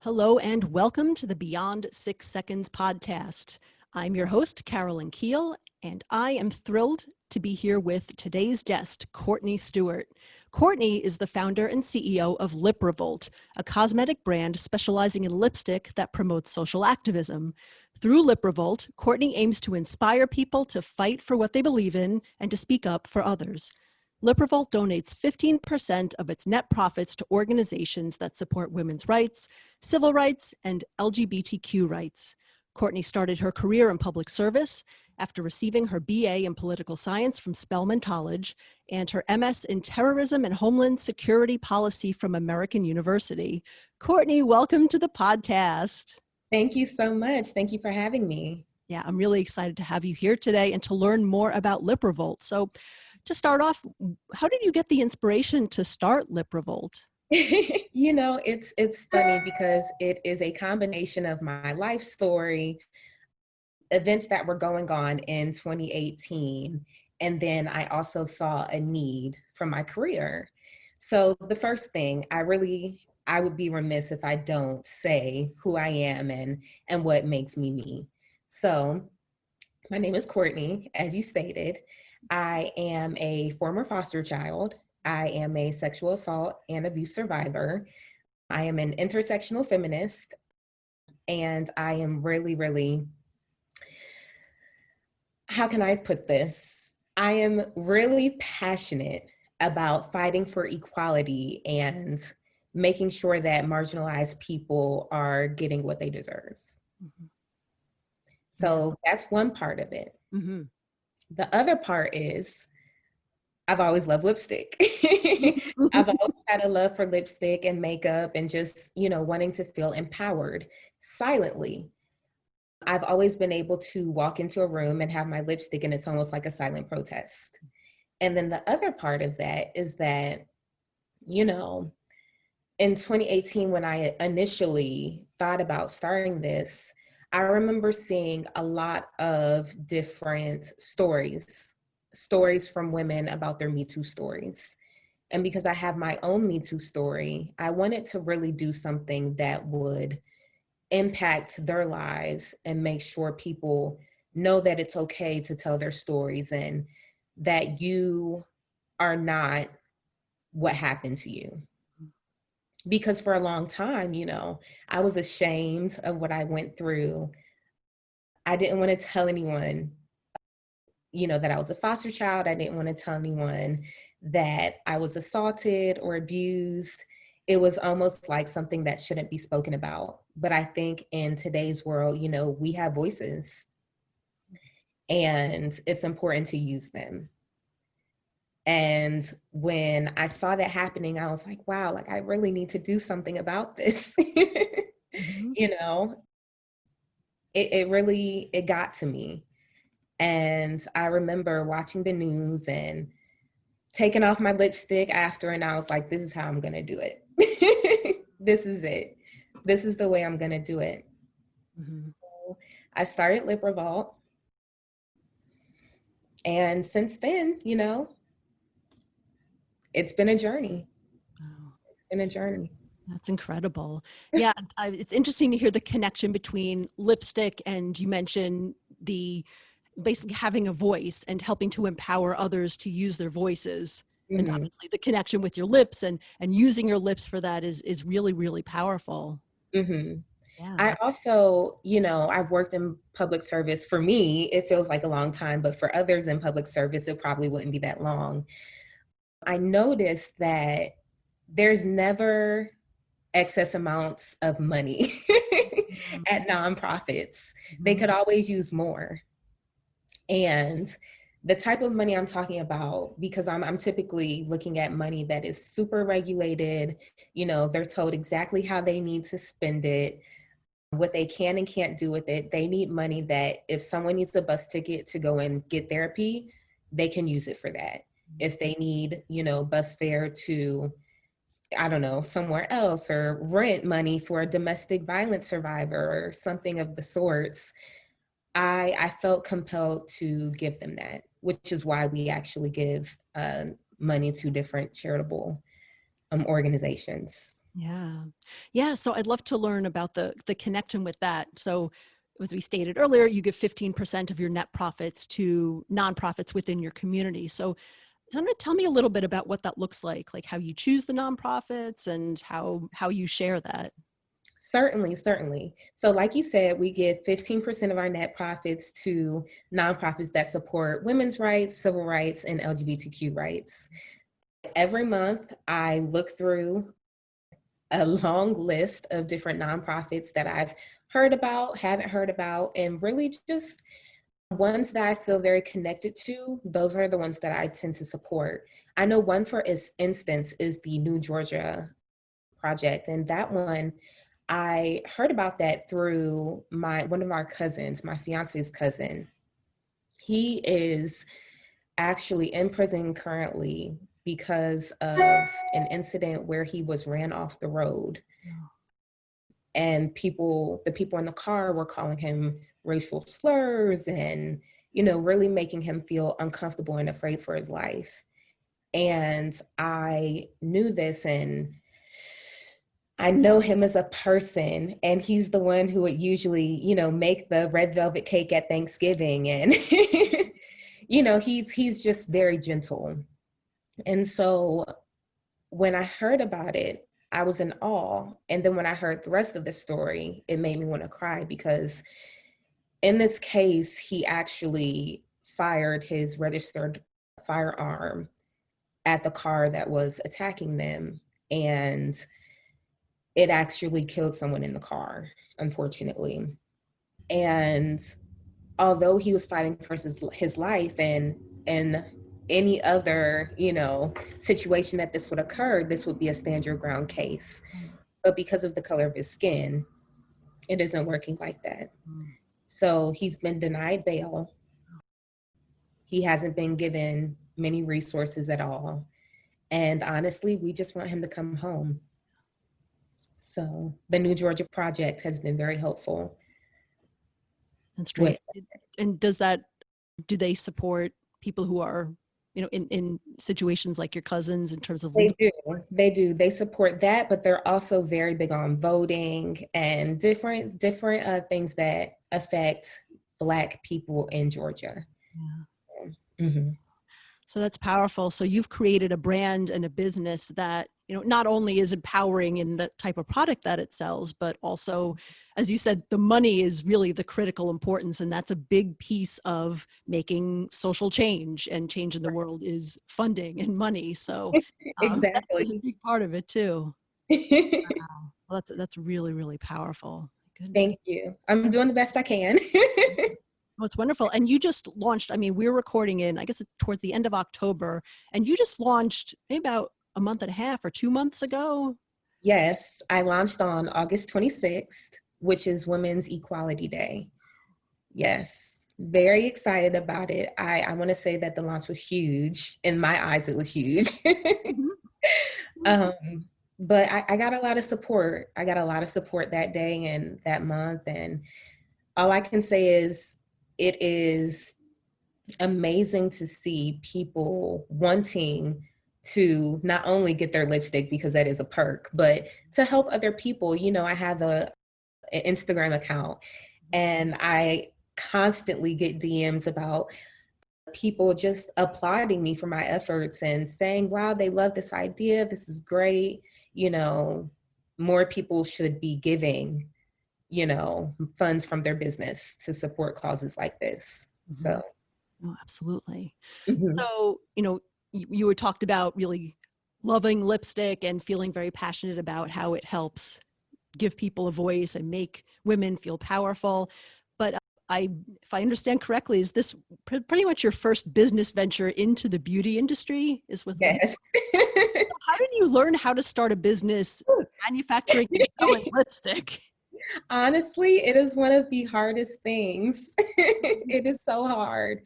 Hello and welcome to the Beyond 6 Seconds podcast. I'm your host, Carolyn Keel, and I am thrilled to be here with today's guest, Courtney Stewart. Courtney is the founder and CEO of LipRevolt, a cosmetic brand specializing in lipstick that promotes social activism. Through LipRevolt, Courtney aims to inspire people to fight for what they believe in and to speak up for others. LipRevolt donates 15% of its net profits to organizations that support women's rights, civil rights, and LGBTQ rights. Courtney started her career in public service after receiving her BA in political science from Spelman College and her MS in terrorism and homeland security policy from American University. Courtney, welcome to the podcast. Thank you so much. Thank you for having me. Yeah, I'm really excited to have you here today and to learn more about LipRevolt. So, to start off, how did you get the inspiration to start LipRevolt? It's funny because it is a combination of my life story, events that were going on in 2018, and then I also saw a need for my career. So the first thing, I would be remiss if I don't say who I am and what makes me me. So my name is Courtney, as you stated. I am a former foster child. I am a sexual assault and abuse survivor. I am an intersectional feminist, and I am really, how can I put this? I am really passionate about fighting for equality and making sure that marginalized people are getting what they deserve. Mm-hmm. So that's one part of it. Mm-hmm. The other part is I've always loved lipstick. I've always had a love for lipstick and makeup and just, wanting to feel empowered silently. I've always been able to walk into a room and have my lipstick and it's almost like a silent protest. And then the other part of that is that, in 2018, when I initially thought about starting this, I remember seeing a lot of different stories from women about their Me Too stories. And because I have my own Me Too story, I wanted to really do something that would impact their lives and make sure people know that it's okay to tell their stories and that you are not what happened to you. Because for a long time, I was ashamed of what I went through. I didn't want to tell anyone, that I was a foster child. I didn't want to tell anyone that I was assaulted or abused. It was almost like something that shouldn't be spoken about. But I think in today's world, we have voices and it's important to use them. And when I saw that happening, I was like, wow, I really need to do something about this. Mm-hmm. It got to me. And I remember watching the news and taking off my lipstick after, and I was like, this is how I'm going to do it. This is it. This is the way I'm going to do it. Mm-hmm. So I started LipRevolt. And since then, it's been a journey. Wow. It's been a journey. That's incredible. Yeah, it's interesting to hear the connection between lipstick and you mentioned basically having a voice and helping to empower others to use their voices. Mm-hmm. And obviously the connection with your lips and using your lips for that is really, really powerful. Mm-hmm. Yeah. I also, I've worked in public service. For me, it feels like a long time, but for others in public service, it probably wouldn't be that long. I noticed that there's never excess amounts of money at nonprofits. They could always use more. And the type of money I'm talking about, because I'm typically looking at money that is super regulated, they're told exactly how they need to spend it, what they can and can't do with it. They need money that if someone needs a bus ticket to go and get therapy, they can use it for that. If they need, bus fare to, I don't know, somewhere else, or rent money for a domestic violence survivor or something of the sorts, I felt compelled to give them that, which is why we actually give money to different charitable organizations. Yeah. Yeah. So I'd love to learn about the connection with that. So as we stated earlier, you give 15% of your net profits to nonprofits within your community. So tell me a little bit about what that looks like how you choose the nonprofits and how you share that. Certainly, certainly. So like you said, we give 15% of our net profits to nonprofits that support women's rights, civil rights, and LGBTQ rights. Every month, I look through a long list of different nonprofits that I've heard about, haven't heard about, and really just ones that I feel very connected to. Those are the ones that I tend to support. I know one, for instance, is the New Georgia Project, and that one, I heard about that through one of our cousins, my fiance's cousin. He is actually in prison currently because of an incident where he was ran off the road. And the people in the car were calling him racial slurs and, really making him feel uncomfortable and afraid for his life. And I knew this, and I know him as a person, and he's the one who would usually, make the red velvet cake at Thanksgiving. And, he's just very gentle. And so when I heard about it, I was in awe. And then when I heard the rest of the story, it made me want to cry, because in this case, he actually fired his registered firearm at the car that was attacking them. And it actually killed someone in the car, unfortunately. And although he was fighting for his life, and in any other, situation that this would occur, this would be a stand your ground case. But because of the color of his skin, it isn't working like that. So he's been denied bail. He hasn't been given many resources at all. And honestly, we just want him to come home. So the New Georgia Project has been very helpful. That's great. And do they support people who are, in situations like your cousins in terms of legal? They do. They support that, but they're also very big on voting and different things that affect Black people in Georgia. Yeah. Mm-hmm. So that's powerful. So you've created a brand and a business that, not only is empowering in the type of product that it sells, but also, as you said, the money is really the critical importance. And that's a big piece of making social change, and change in the world is funding and money. So exactly. That's a big part of it too. Wow. Well, that's really, really powerful. Goodness. Thank you. I'm doing the best I can. Well, it's wonderful. And you just launched, we're recording I guess it's towards the end of October, and you just launched maybe about a month and a half or 2 months ago. Yes, I launched on August 26th, which is Women's Equality Day. Yes, very excited about it. I want to say that the launch was huge. In my eyes, it was huge. But I got a lot of support. I got a lot of support that day and that month. And all I can say is, it is amazing to see people wanting to not only get their lipstick, because that is a perk, but to help other people. I have an Instagram account, and I constantly get DMs about people just applauding me for my efforts and saying, wow, they love this idea. This is great. More people should be giving, funds from their business to support causes like this. Mm-hmm. So. Oh, absolutely. Mm-hmm. So, you were talked about really loving lipstick and feeling very passionate about how it helps give people a voice and make women feel powerful. But if I understand correctly, is this pretty much your first business venture into the beauty industry? Yes. How did you learn how to start a business manufacturing and selling lipstick? Honestly, it is one of the hardest things. It is so hard.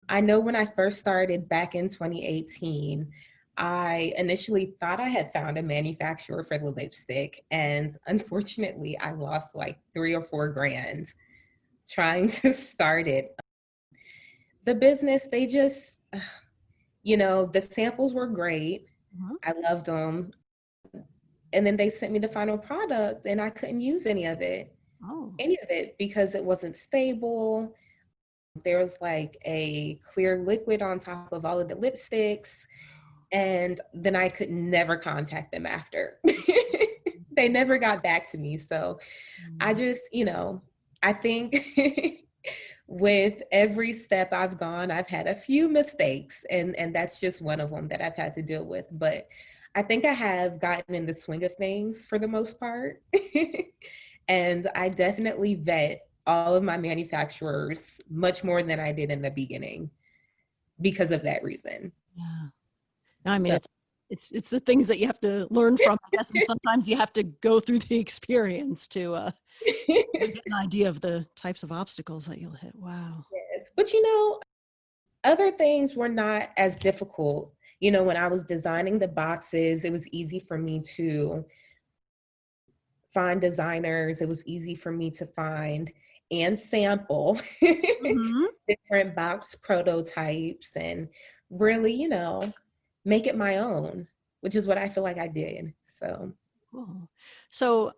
I know when I first started back in 2018, I initially thought I had found a manufacturer for the lipstick, and unfortunately, I lost like $3 or $4 grand trying to start it. The business, they just, the samples were great. I loved them. And then they sent me the final product and I couldn't use any of it. Oh. Because it wasn't stable. There was like a clear liquid on top of all of the lipsticks. And then I could never contact them after. They never got back to me. So I just, I think with every step I've gone, I've had a few mistakes, and that's just one of them that I've had to deal with. But I think I have gotten in the swing of things for the most part. And I definitely vet all of my manufacturers much more than I did in the beginning because of that reason. Yeah. No, I mean, it's the things that you have to learn from, I guess, and sometimes you have to go through the experience to get an idea of the types of obstacles that you'll hit. Wow. Yes. But other things were not as difficult. When I was designing the boxes, it was easy for me to find designers. It was easy for me to find and sample different box prototypes and really, make it my own, which is what I feel like I did. So cool. So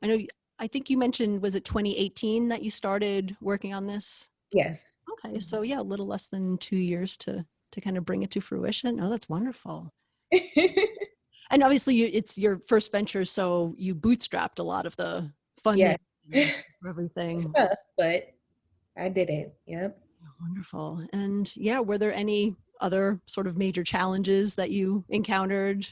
I think you mentioned, was it 2018 that you started working on this? Yes. Okay. So yeah, a little less than 2 years to kind of bring it to fruition. Oh, that's wonderful. And obviously it's your first venture, so you bootstrapped a lot of the funding for everything. Tough, but I did it. Yep. Wonderful. And yeah, were there any other sort of major challenges that you encountered?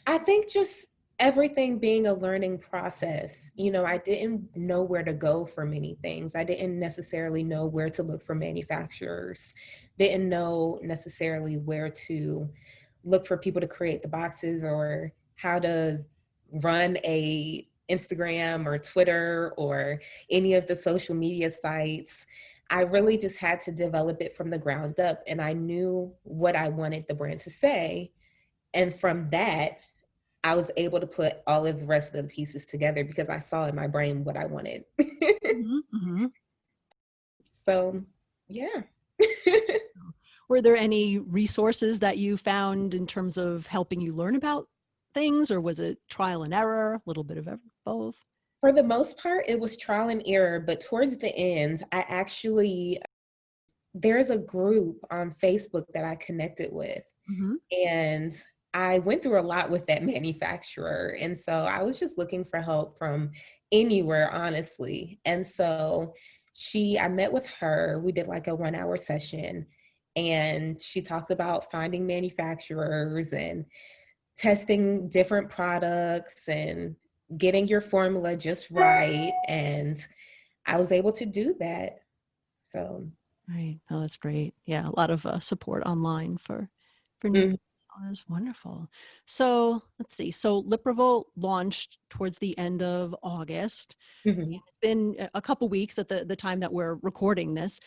I think just everything being a learning process. I didn't know where to go for many things. I didn't necessarily know where to look for manufacturers, didn't know necessarily where to look for people to create the boxes or how to run a Instagram or Twitter or any of the social media sites. I really just had to develop it from the ground up, and I knew what I wanted the brand to say. And from that, I was able to put all of the rest of the pieces together because I saw in my brain what I wanted. So, yeah. Were there any resources that you found in terms of helping you learn about things, or was it trial and error, a little bit of both? For the most part, it was trial and error, but towards the end, there's a group on Facebook that I connected with, and I went through a lot with that manufacturer. And so I was just looking for help from anywhere, honestly. And so I met with her, we did like a 1-hour session, and she talked about finding manufacturers and testing different products and getting your formula just right. And I was able to do that. So. Right. Oh, that's great. Yeah. A lot of support online for new. Oh, that's wonderful. So let's see. So LipRevolt launched towards the end of August. It's been a couple weeks at the time that we're recording this.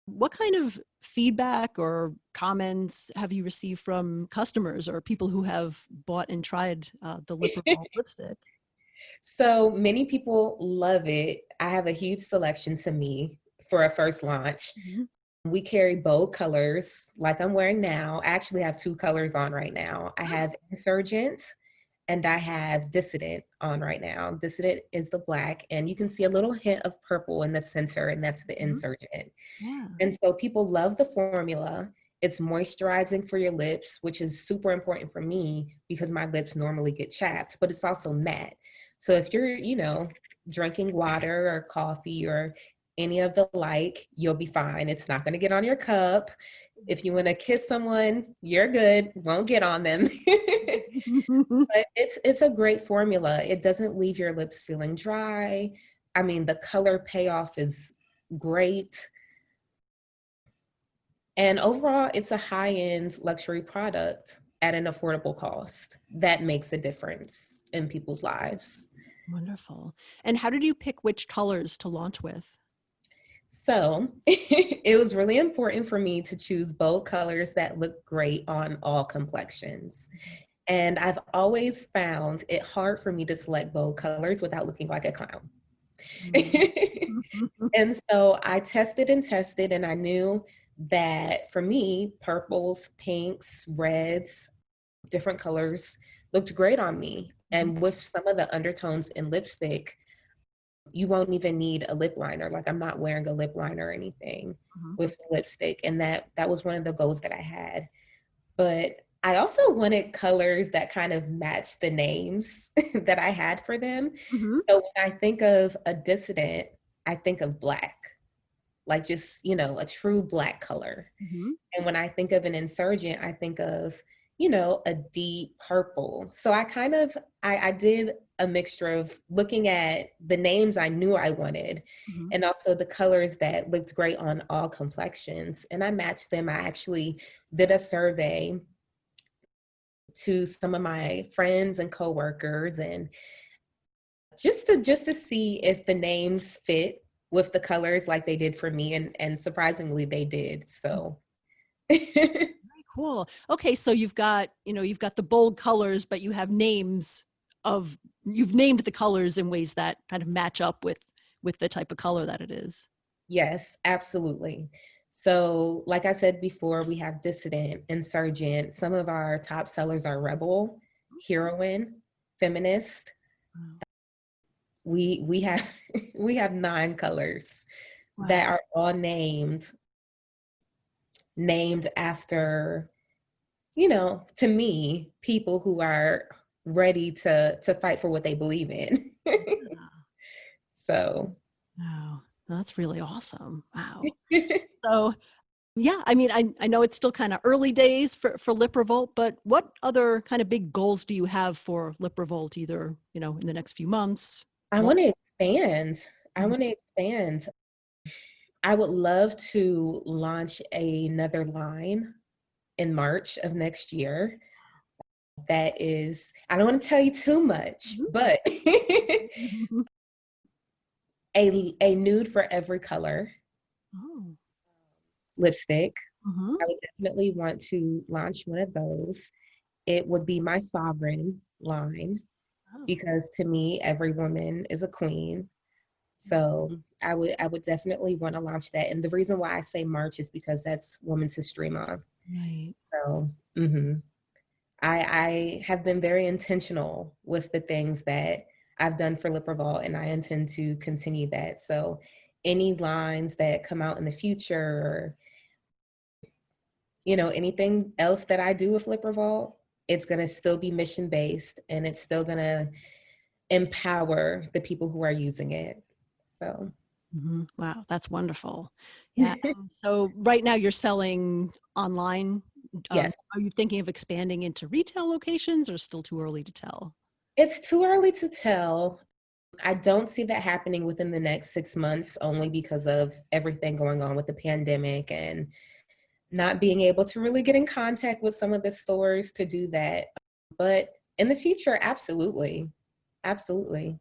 What kind of feedback or comments have you received from customers or people who have bought and tried the LipRevolt lipstick? So many people love it. I have a huge selection to me for a first launch. We carry bold colors like I'm wearing now. I actually have 2 colors on right now. I have Insurgent and I have Dissident on right now. Dissident is the black, and you can see a little hint of purple in the center, and that's the Insurgent. And so people love the formula. It's moisturizing for your lips, which is super important for me because my lips normally get chapped, but it's also matte. So if you're, drinking water or coffee or any of the like, you'll be fine. It's not going to get on your cup. If you want to kiss someone, you're good. Won't get on them. But it's a great formula. It doesn't leave your lips feeling dry. I mean, the color payoff is great. And overall, it's a high-end luxury product at an affordable cost. That makes a difference in people's lives. Wonderful. And how did you pick which colors to launch with? So it was really important for me to choose bold colors that look great on all complexions. And I've always found it hard for me to select bold colors without looking like a clown. And so I tested and tested, and I knew that for me, purples, pinks, reds, different colors looked great on me. And with some of the undertones in lipstick, you won't even need a lip liner. Like, I'm not wearing a lip liner or anything with lipstick. And that was one of the goals that I had. But I also wanted colors that kind of match the names that I had for them. So when I think of a dissident, I think of black, like just, a true black color. And when I think of an insurgent, I think of, a deep purple. So I did a mixture of looking at the names I knew I wanted and also the colors that looked great on all complexions. And I matched them. I actually did a survey to some of my friends and coworkers, and just to see if the names fit with the colors like they did for me, and surprisingly they did. So very cool. Okay, so you've got the bold colors, but you've named the colors in ways that kind of match up with the type of color that it is. Yes, absolutely. So like I said before, we have dissident, insurgent. Some of our top sellers are rebel, heroine, feminist. We have we have 9 colors that are all named after, to me, people who are ready to fight for what they believe in. So wow, that's really awesome. Wow. So yeah, I mean, I know it's still kind of early days for LipRevolt, but what other kind of big goals do you have for LipRevolt, either, in the next few months? I want to expand. I would love to launch another line in March of next year. That is, I don't want to tell you too much, but a nude for every color lipstick. I would definitely want to launch one of those. It would be my sovereign line because to me, every woman is a queen. So I would definitely want to launch that. And the reason why I say March is because that's Women's History Month. Right. So I have been very intentional with the things that I've done for LipRevolt, and I intend to continue that. So any lines that come out in the future, or anything else that I do with LipRevolt, it's going to still be mission based, and it's still going to empower the people who are using it. So wow, that's wonderful. Yeah. So right now you're selling online. Yes. Are you thinking of expanding into retail locations, or still too early to tell? It's too early to tell. I don't see that happening within the next 6 months, only because of everything going on with the pandemic and not being able to really get in contact with some of the stores to do that. But in the future, absolutely. Absolutely.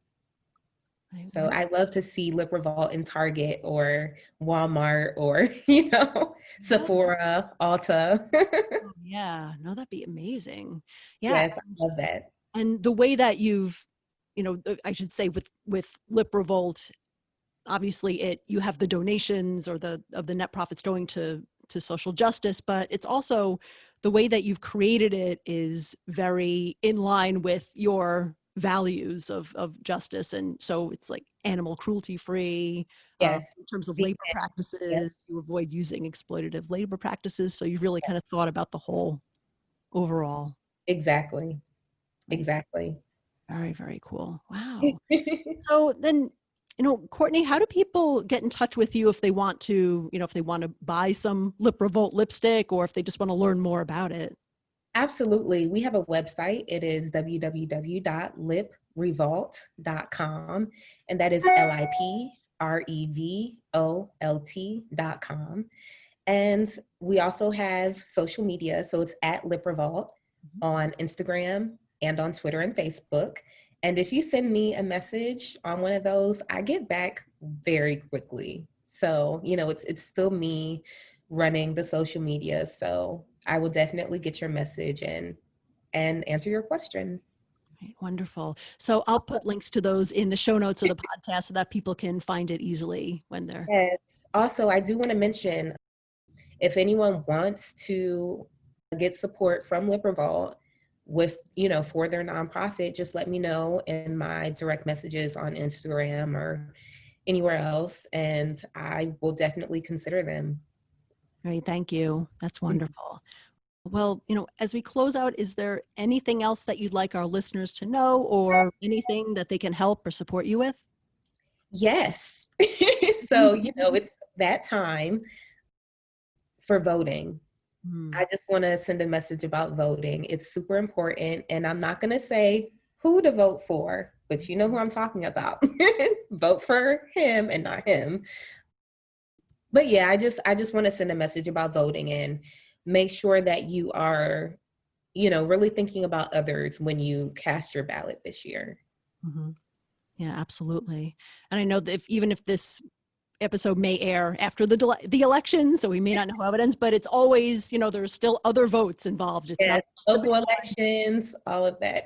So I love to see LipRevolt in Target or Walmart or, Sephora, Ulta. Yeah, no, that'd be amazing. Yeah. Yes, I love that. And the way that you've, I should say with LipRevolt, obviously you have the donations or the net profits going to social justice, but it's also the way that you've created it is very in line with your values of justice. And so it's like animal cruelty free. Yes. In terms of labor practices, you avoid using exploitative labor practices. So you've really kind of thought about the whole overall. Exactly. Right. Exactly. Very, very cool. Wow. So then, Courtney, how do people get in touch with you if they want to, if they want to buy some LipRevolt lipstick, or if they just want to learn more about it? Absolutely. We have a website. It is www.LipRevolt.com, and that is LipRevolt.com. And we also have social media. So it's at LipRevolt on Instagram and on Twitter and Facebook. And if you send me a message on one of those, I get back very quickly. So, it's still me running the social media. So I will definitely get your message and answer your question. Right, wonderful. So I'll put links to those in the show notes of the podcast so that people can find it easily when they're. Yes. Also, I do want to mention, if anyone wants to get support from LipRevolt, with, for their nonprofit, just let me know in my direct messages on Instagram or anywhere else, and I will definitely consider them. Great. Thank you. That's wonderful. Well, as we close out, is there anything else that you'd like our listeners to know, or anything that they can help or support you with? Yes. So, it's that time for voting. I just want to send a message about voting. It's super important. And I'm not going to say who to vote for, but you know who I'm talking about. Vote for him and not him. But yeah, I just want to send a message about voting and make sure that you are, really thinking about others when you cast your ballot this year. Mm-hmm. Yeah, absolutely. And I know that even if this episode may air after the election, so we may not know how it ends, but it's always, there's still other votes involved. It's not just local elections, all of that.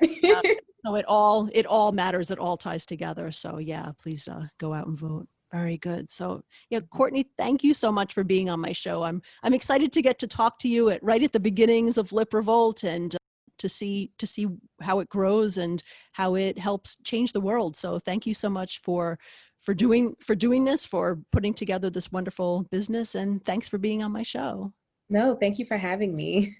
So it all matters. It all ties together. So yeah, please go out and vote. Very good. So yeah, Courtney, thank you so much for being on my show. I'm excited to get to talk to you right at the beginnings of LipRevolt, and to see how it grows and how it helps change the world. So thank you so much for doing this, for putting together this wonderful business, and thanks for being on my show. No, thank you for having me.